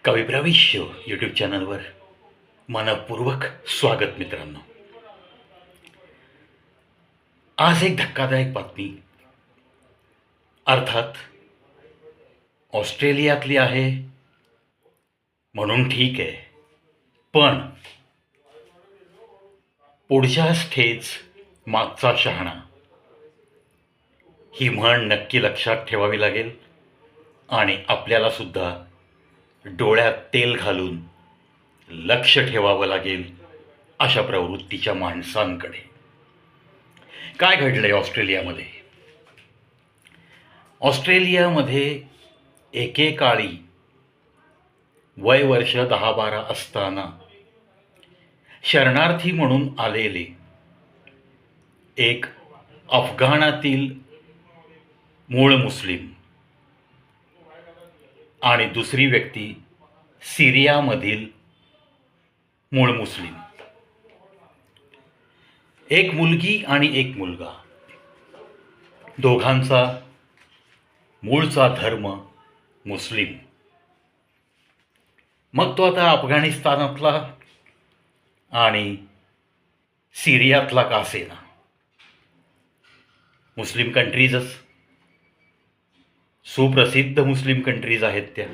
कविप्रविश्य YouTube चॅनलवर मनपूर्वक स्वागत मित्रांनो. आज एक धक्कादायक बातमी अर्थात ऑस्ट्रेलियातली आहे म्हणून ठीक आहे, पण पुढच्याच ठेच मागचा शहाणा ही म्हण नक्की लक्षात ठेवावी लागेल आणि आपल्याला सुद्धा डोळ्यात तेल घालून लक्ष ठेवावं लागेल अशा प्रवृत्तीच्या माणसांकडे. काय घडलंय ऑस्ट्रेलियामध्ये? ऑस्ट्रेलियामध्ये एकेकाळी वय वर्ष 10-12 असताना शरणार्थी म्हणून आलेले एक अफगाणातील मूळ मुस्लिम आणि दुसरी व्यक्ती सिरियामधील मूळ मुस्लिम, एक मुलगी आणि एक मुलगा, दोघांचा मूळचा धर्म मुस्लिम. मग तो आता अफगाणिस्तानातला आणि सिरियातला का असेना, मुस्लिम कंट्रीजच, सुप्रसिद्ध मुस्लिम कंट्रीज आहेत त्या.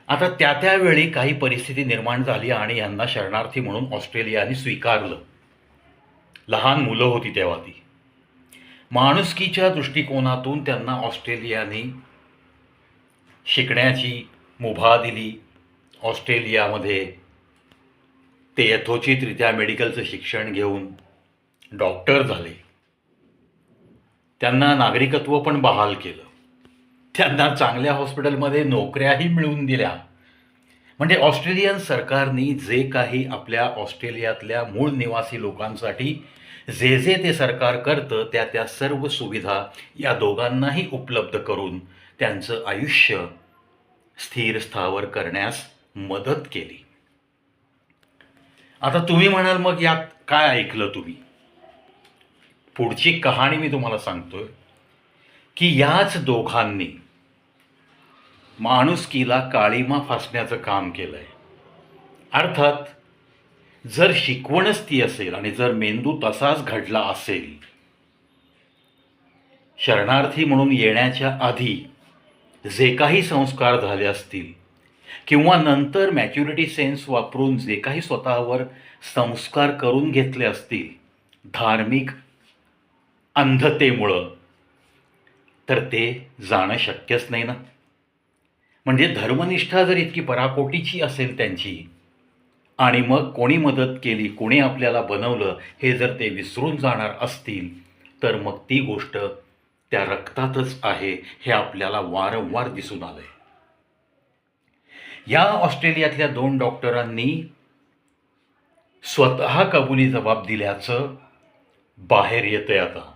आता त्यावेळी काही परिस्थिती निर्माण झाली आणि यांना शरणार्थी म्हणून ऑस्ट्रेलियाने स्वीकारलं. लहान मुलं होती तेव्हा ती. माणुसकीच्या दृष्टिकोनातून त्यांना ऑस्ट्रेलियाने शिकण्याची मुभा दिली. ऑस्ट्रेलियामध्ये ते यथोचितरित्या मेडिकलचं शिक्षण घेऊन डॉक्टर झाले. त्यांना नागरिकत्व पण बहाल केलं. त्यांना चांगल्या हॉस्पिटलमध्ये नोकऱ्याही मिळवून दिल्या. म्हणजे ऑस्ट्रेलियन सरकारने जे काही आपल्या ऑस्ट्रेलियातल्या मूळ निवासी लोकांसाठी जे ते सरकार करतं त्या सर्व सुविधा या दोघांनाही उपलब्ध करून त्यांचं आयुष्य स्थिर स्थावर करण्यास मदत केली. आता तुम्ही म्हणाल, मग यात काय ऐकलं तुम्ही? पुढची कहाणी मी तुम्हाला सांगतोय की याच दोघांनी माणुसकीला काळीमा फासण्याचं काम केलंय. अर्थात जर शिकवणच ती असेल आणि जर मेंदू तसाच घडला असेल, शरणार्थी म्हणून येण्याच्या आधी जे काही संस्कार झाले असतील किंवा नंतर मॅच्युरिटी सेन्स वापरून जे काही स्वतःवर संस्कार करून घेतले असतील धार्मिक अंधतेमुळं, तर ते जाणं शक्यच नाही ना. म्हणजे धर्मनिष्ठा जर इतकी पराकोटीची असेल त्यांची आणि मग कोणी मदत केली, कोणी आपल्याला बनवलं हे जर ते विसरून जाणार असतील, तर मग ती गोष्ट त्या रक्तातच आहे हे आपल्याला वारंवार दिसून आलंय. या ऑस्ट्रेलियातल्या 2 डॉक्टरांनी स्वतः कबुली जबाब दिल्याचं बाहेर येतंय. आता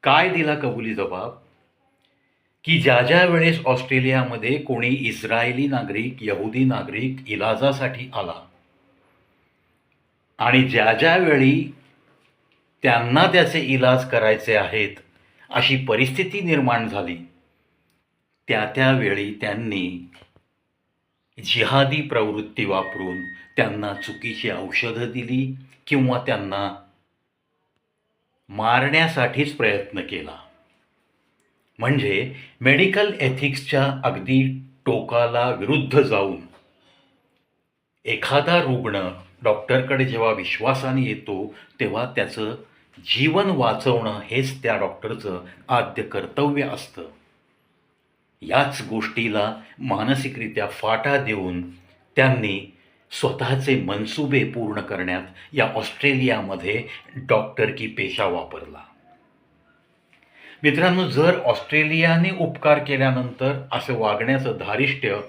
काय दिला कबुली जबाब? की ज्या वेळेस ऑस्ट्रेलियामध्ये कोणी इस्रायली नागरिक, यहुदी नागरिक इलाजासाठी आला आणि ज्या वेळी त्यांना त्याचे इलाज करायचे आहेत अशी परिस्थिती निर्माण झाली, त्यावेळी त्यांनी जिहादी प्रवृत्ती वापरून त्यांना चुकीची औषधं दिली किंवा त्यांना मारण्यासाठीच प्रयत्न केला. म्हणजे मेडिकल एथिक्सच्या अगदी टोकाला विरुद्ध जाऊन एखादा रुग्ण डॉक्टरकडे जेव्हा विश्वासाने येतो तेव्हा त्याचं जीवन वाचवणं हेच त्या डॉक्टरचं आद्य कर्तव्य असतं. याच गोष्टीला मानसिकरित्या फाटा देऊन त्यांनी स्वतःचे मनसुबे पूर्ण करण्यात या ऑस्ट्रेलियामध्ये डॉक्टरकी पेशा वापरला. मित्रांनो, जर ऑस्ट्रेलियाने उपकार केल्यानंतर असं वागण्याचं धारिष्ट्य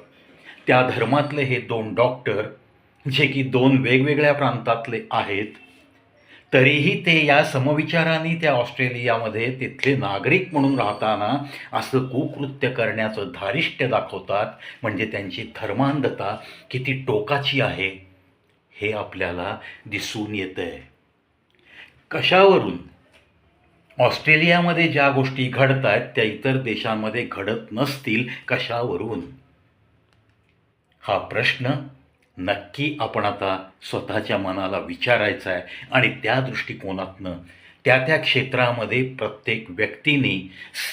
त्या धर्मातले हे 2 डॉक्टर, जे की 2 वेगवेगळ्या प्रांतातले आहेत, तरीही ते या समविचाराने त्या ऑस्ट्रेलियामध्ये तिथले नागरिक म्हणून राहताना असं कुकृत्य करण्याचं धारिष्ट्य दाखवतात, म्हणजे त्यांची धर्मांधता किती टोकाची आहे हे आपल्याला दिसून येतंय. कशावरून? ऑस्ट्रेलियामध्ये ज्या गोष्टी घडत आहेत त्या इतर देशांमध्ये घडत नसतील कशावरून? हा प्रश्न नक्की आपण आता स्वतःच्या मनाला विचारायचा आहे आणि त्या दृष्टिकोनातनं त्या त्या क्षेत्रामध्ये प्रत्येक व्यक्तीने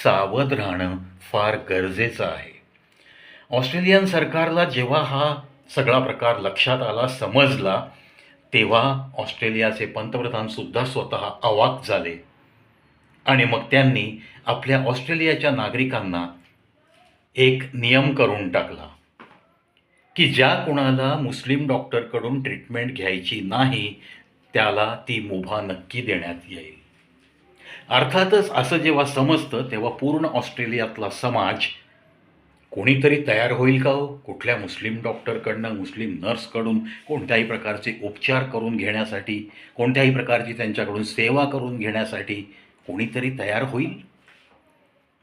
सावध राहणं फार गरजेचं आहे. ऑस्ट्रेलियन सरकारला जेव्हा हा सगळा प्रकार लक्षात आला, समजला, तेव्हा ऑस्ट्रेलियाचे पंतप्रधानसुद्धा स्वतः अवाक झाले आणि मग त्यांनी आपल्या ऑस्ट्रेलियाच्या नागरिकांना एक नियम करून टाकला की ज्या कुणाला मुस्लिम डॉक्टरकडून ट्रीटमेंट घ्यायची नाही त्याला ती मुभा नक्की देण्यात येईल. अर्थातच असं जेव्हा समजतं तेव्हा पूर्ण ऑस्ट्रेलियातला समाज कोणीतरी तयार होईल का हो कुठल्या मुस्लिम डॉक्टरकडनं, मुस्लिम नर्सकडून कोणत्याही प्रकारचे उपचार करून घेण्यासाठी, कोणत्याही प्रकारची त्यांच्याकडून सेवा करून घेण्यासाठी कोणीतरी तयार होईल?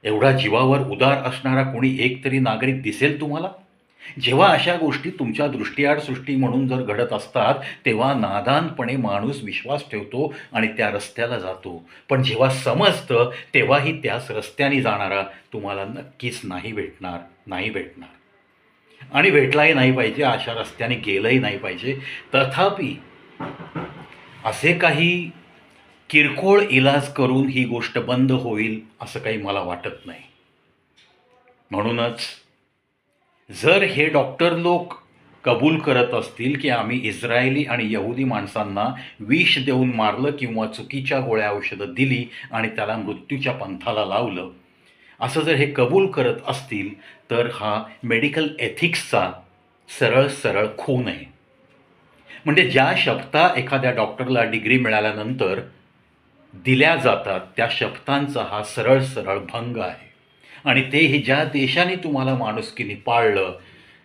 एवढा जीवावर उदार असणारा कोणी एक तरी नागरिक दिसेल तुम्हाला? जेव्हा अशा गोष्टी तुमच्या दृष्टीआड सृष्टी म्हणून जर घडत असतात तेव्हा नादानपणे माणूस विश्वास ठेवतो आणि त्या रस्त्याला जातो. पण जेव्हा समजतं तेव्हाही त्याच रस्त्याने जाणारा तुम्हाला नक्कीच नाही भेटणार आणि भेटलाही नाही पाहिजे, अशा रस्त्याने गेलंही नाही पाहिजे. तथापि असे काही किरकोळ इलाज करून ही गोष्ट बंद होईल असं काही मला वाटत नाही. म्हणूनच जर हे डॉक्टर लोक कबूल करत असतील की आम्ही इस्रायली आणि यहुदी माणसांना विष देऊन मारलं किंवा चुकीच्या गोळ्या औषधं दिली आणि त्याला मृत्यूच्या पंथाला लावलं, असं जर हे कबूल करत असतील तर हा मेडिकल एथिक्सचा सरळ खून आहे. म्हणजे ज्या शपथा एखाद्या डॉक्टरला डिग्री मिळाल्यानंतर दिल्या जातात त्या शपथांचा हा सरळ भंग आहे. आणि तेही ज्या देशाने तुम्हाला माणुसकीने पाळलं,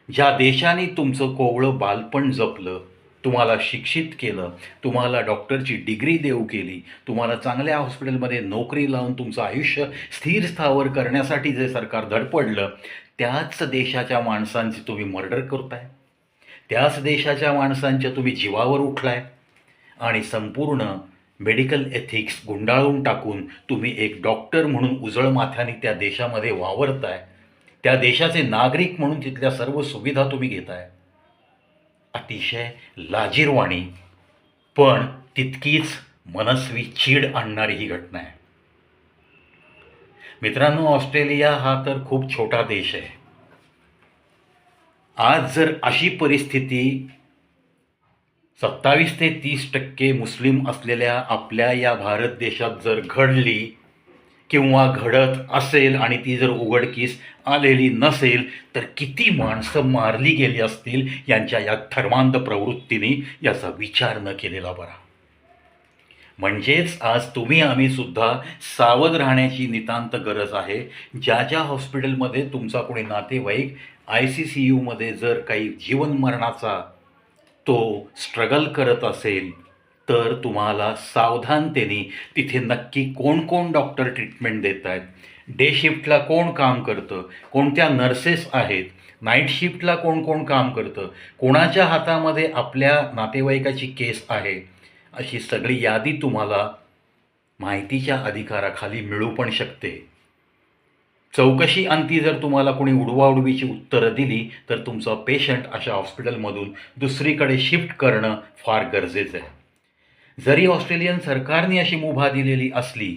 ज्या देशाने तुमचं कोवळं बालपण जपलं, तुम्हाला शिक्षित केलं, तुम्हाला डॉक्टरची डिग्री देऊ केली, तुम्हाला चांगल्या हॉस्पिटलमध्ये नोकरी लावून तुमचं आयुष्य स्थिर स्थावर करण्यासाठी जे सरकार धडपडलं, त्याच देशाच्या माणसांची तुम्ही मर्डर करताय, त्याच देशाच्या माणसांच्या तुम्ही जीवावर उठलाय आणि संपूर्ण मेडिकल एथिक्स गुंडाळून टाकून तुम्ही एक डॉक्टर म्हणून उजळ माथ्याने त्या देशामध्ये वावरताय, त्या देशाचे नागरिक म्हणून तिथल्या सर्व सुविधा तुम्ही घेताय. अतिशय लाजिरवाणी पण तितकीच मनस्वी चीड आणणारी ही घटना आहे. मित्रांनो, ऑस्ट्रेलिया हा तर खूप छोटा देश आहे. आज जर अशी परिस्थिती 27 ते 30% मुस्लिम असलेल्या आपल्या या भारत देशात जर घडली किंवा घडत असेल आणि ती जर उघडकीस आलेली नसेल तर किती माणसं मारली गेली असतील यांच्या या धर्मांध प्रवृत्तीने याचा विचार न केलेला बरा. म्हणजेच आज तुम्ही आम्ही सुद्धा सावध राहण्याची नितांत गरज आहे. ज्या ज्या हॉस्पिटलमध्ये तुमचा कोणी नातेवाईक ICCUमध्ये जर काही जीवन मरणाचा तो स्ट्रगल करत असेल तर तुम्हाला सावधानतेने तिथे नक्की कोण डॉक्टर ट्रीटमेंट देत आहेत, डे शिफ्टला कोण काम करतं, कोणत्या नर्सेस आहेत, नाईट शिफ्टला कोण काम करतं, कोणाच्या हातामध्ये आपल्या नातेवाईकाची केस आहे, अशी सगळी यादी तुम्हाला माहितीच्या अधिकाराखाली मिळू पण शकते. चौकशी अंती जर तुम्हाला कोणी उडवाउडवीची उत्तरं दिली तर तुमचा पेशंट अशा हॉस्पिटलमधून दुसरीकडे शिफ्ट करणं फार गरजेचं आहे. जरी ऑस्ट्रेलियन सरकारने अशी मुभा दिलेली असली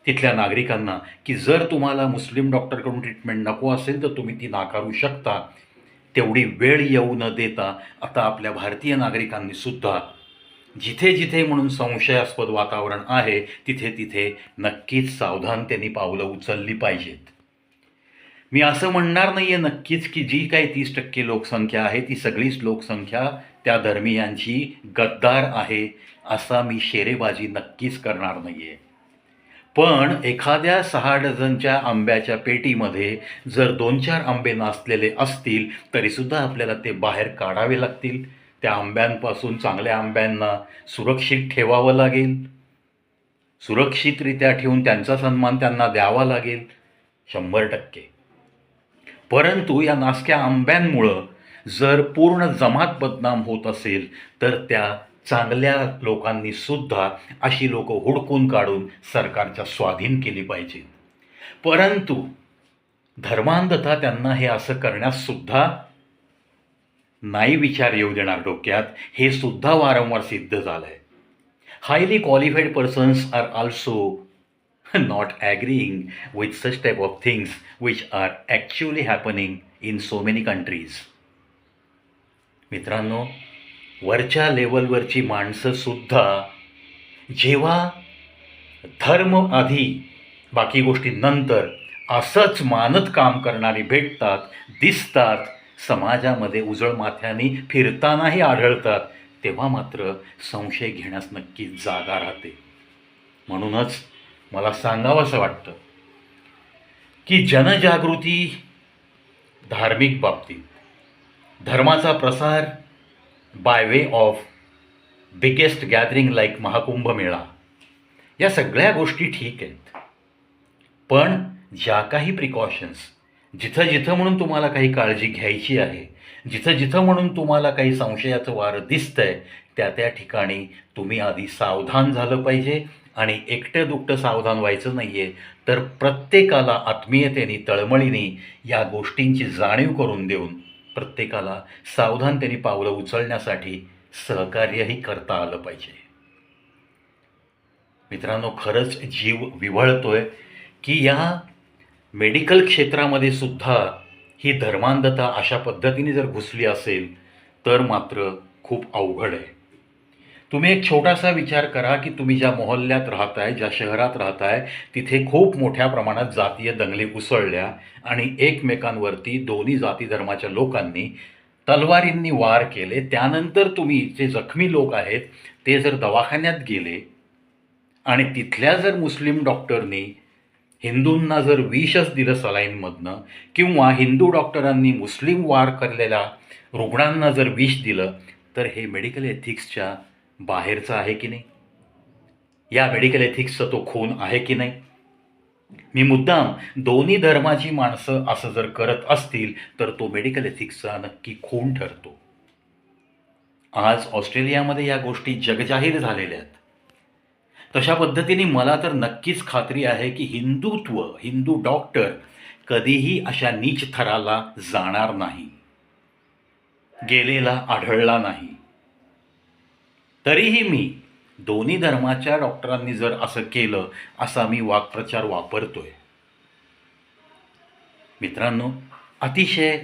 तिथल्या नागरिकांना की जर तुम्हाला मुस्लिम डॉक्टरकडून ट्रीटमेंट नको असेल तर तुम्ही ती नाकारू शकता, तेवढी वेळ येऊ न देता आता आपल्या भारतीय नागरिकांनी सुद्धा जिथे म्हणून संशयास्पद वातावरण आहे तिथे नक्कीच सावधानतेने पावलं उचलली पाहिजेत. मी असं म्हणणार नाही आहे नक्कीच की जी काही 30% लोकसंख्या आहे ती सगळीच लोकसंख्या त्या धर्मीयांची गद्दार आहे असा मी शेरेबाजी नक्कीच करणार नाही आहे. पण एखाद्या 6 डझनच्या आंब्याच्या पेटीमध्ये जर 2-4 आंबे नासलेले असतील तरीसुद्धा आपल्याला ते बाहेर काढावे लागतील. त्या आंब्यांपासून चांगल्या आंब्यांना सुरक्षित ठेवावं लागेल, सुरक्षितरित्या ठेवून त्यांचा सन्मान त्यांना द्यावा लागेल 100%. परंतु या नासक्या आंब्यांमुळं जर पूर्ण जमात बदनाम होत असेल तर त्या चांगल्या लोकांनी सुद्धा अशी लोक हुडकून काढून सरकारच्या स्वाधीन केली पाहिजे. परंतु धर्मांधता त्यांना हे असं करण्यास सुद्धा नाही विचार येऊ देणार डोक्यात, हे सुद्धा वारंवार सिद्ध झालं आहे. Highly qualified persons are also not agreeing with such type of things which are actually happening in so many countries. मित्रांनो, वरच्या लेवलवरची माणसंसुद्धा जेव्हा धर्म आधी बाकी गोष्टी नंतर असंच मानत काम करणारी भेटतात, दिसतात, समाजामध्ये उजळ माथ्याने फिरतानाही आढळतात, तेव्हा मात्र संशय घेण्यास नक्कीच जागा राहते. म्हणूनच मला सांगावंसं वाटतं की जनजागृती धार्मिक बाबतीत, धर्माचा प्रसार by way of biggest gathering like Mahakumbh मेळा, या सगळ्या गोष्टी ठीक आहेत. पण ज्या काही प्रिकॉशन्स, जिथं जिथं म्हणून तुम्हाला काही काळजी घ्यायची आहे, जिथं जिथं म्हणून तुम्हाला काही संशयाचं वारं दिसतंय, त्या त्या ठिकाणी तुम्ही आधी सावधान झालं पाहिजे. आणि एकटं दुकटं सावधान व्हायचं नाही आहे, तर प्रत्येकाला आत्मीयतेने, तळमळीने या गोष्टींची जाणीव करून देऊन प्रत्येकाला सावधानतेने पावलं उचलण्यासाठी सहकार्यही करता आलं पाहिजे. मित्रांनो, खरंच जीव विव्हळतोय की या मेडिकल क्षेत्रामध्ये सुद्धा ही धर्मांधता अशा पद्धतीने जर घुसली असेल तर मात्र खूप अवघड आहे. तुम्ही एक छोटासा विचार करा की तुम्ही ज्या मोहल्ल्यात राहताय, ज्या शहरात राहताय, तिथे खूप मोठ्या प्रमाणात जातीय दंगली उसळल्या आणि एकमेकांवरती दोन्ही जाती धर्माच्या लोकांनी तलवारींनी वार केले. त्यानंतर तुम्ही जे जखमी लोक आहेत ते जर दवाखान्यात गेले आणि तिथल्या जर मुस्लिम डॉक्टरनी हिंदूंना जर विषच दिलं सलाईनमधनं, किंवा हिंदू डॉक्टरांनी मुस्लिम वार करलेल्या रुग्णांना जर विष दिलं, तर हे मेडिकल एथिक्सच्या बाहेरचं आहे की नाही? या मेडिकल एथिक्सचा तो खून आहे की नाही? मी मुद्दाम दोन्ही धर्माची माणसं असं जर करत असतील तर तो मेडिकल एथिक्सचा नक्की खून ठरतो. आज ऑस्ट्रेलियामध्ये या गोष्टी जगजाहीर झालेल्या आहेत. तशा पद्धतीने मला तर नक्कीच खात्री आहे की हिंदुत्व, हिंदू डॉक्टर कधीही अशा नीच थराला जाणार नाही, गेलेला आढळला नाही. तरीही मी दोन्ही धर्माच्या डॉक्टरांनी जर असं केलं असा मी वाक्प्रचार वापरतोय. मित्रांनो, अतिशय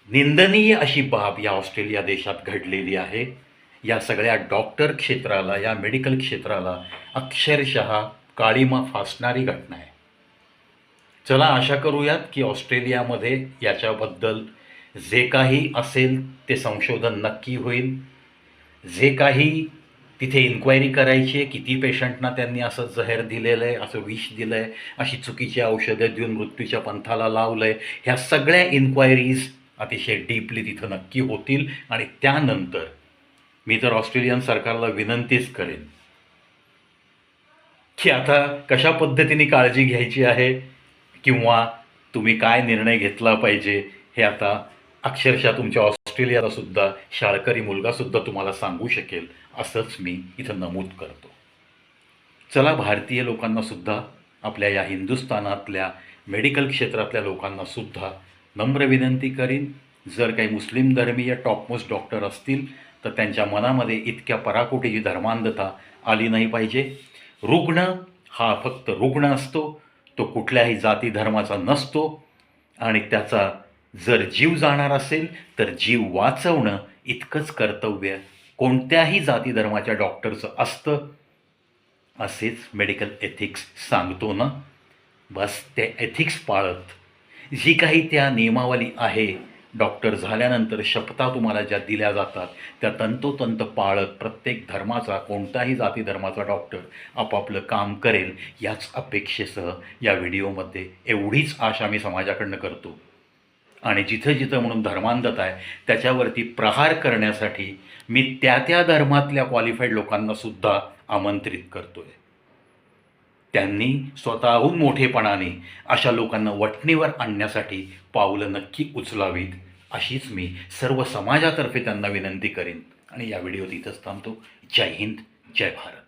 निंदनीय अशी बाब या ऑस्ट्रेलिया देशात घडलेली आहे. या सगळ्या डॉक्टर क्षेत्राला, या मेडिकल क्षेत्राला अक्षरशः काळीमा फासणारी घटना आहे. चला आशा करूयात की ऑस्ट्रेलियामध्ये याच्याबद्दल जे काही असेल ते संशोधन नक्की होईल. जे काही तिथे इन्क्वायरी करायची आहे, किती पेशंटना त्यांनी असं जहर दिलेलं आहे, असं विष दिलं आहे, अशी चुकीची औषधं देऊन मृत्यूच्या पंथाला लावलं आहे, ह्या सगळ्या इन्क्वायरीज अतिशय डीपली तिथं नक्की होतील. आणि त्यानंतर मी तर ऑस्ट्रेलियन सरकारला विनंतीच करेन की आता कशा पद्धतीने काळजी घ्यायची आहे किंवा तुम्ही काय निर्णय घेतला पाहिजे हे आता अक्षरशः तुमच्या ऑस्ट्रेलियाला सुद्धा शाळकरी मुलगासुद्धा तुम्हाला सांगू शकेल, असंच मी इथं नमूद करतो. चला, भारतीय लोकांनासुद्धा, आपल्या या हिंदुस्थानातल्या मेडिकल क्षेत्रातल्या लोकांनासुद्धा नम्र विनंती करीन, जर काही मुस्लिम धर्मीय टॉपमोस्ट डॉक्टर असतील तर त्यांच्या मनामध्ये इतक्या पराकोटीची धर्मांधता आली नाही पाहिजे. रुग्ण हा फक्त रुग्ण असतो, तो कुठल्याही जाती धर्माचा नसतो आणि त्याचा जर जीव जाणार असेल तर जीव वाचवणं इतकंच कर्तव्य कोणत्याही जाती धर्माच्या डॉक्टरचं असतं, असेच मेडिकल एथिक्स सांगतो ना. बस ते एथिक्स पाळत जी काही त्या नियमावली आहे, डॉक्टर झाल्यानंतर शपथा तुम्हाला ज्या दिल्या जातात त्या तंतोतंत पाळत प्रत्येक धर्माचा, कोणताही जाती धर्माचा डॉक्टर आपापलं काम करेल, याच अपेक्षेसह या व्हिडिओमध्ये एवढीच आशा मी समाजाकडनं करतो. आणि जिथं जिथं म्हणून धर्मांधता आहे त्याच्यावरती प्रहार करण्यासाठी मी त्या त्या धर्मातल्या क्वालिफाईड लोकांनासुद्धा आमंत्रित करतो आहे. त्यांनी स्वतःहून मोठेपणाने अशा लोकांना वठणीवर आणण्यासाठी पावलं नक्की उचलावीत, अशीच मी सर्व समाजातर्फे त्यांना विनंती करेन. आणि या व्हिडिओत इथंच थांबतो. जय हिंद, जय भारत.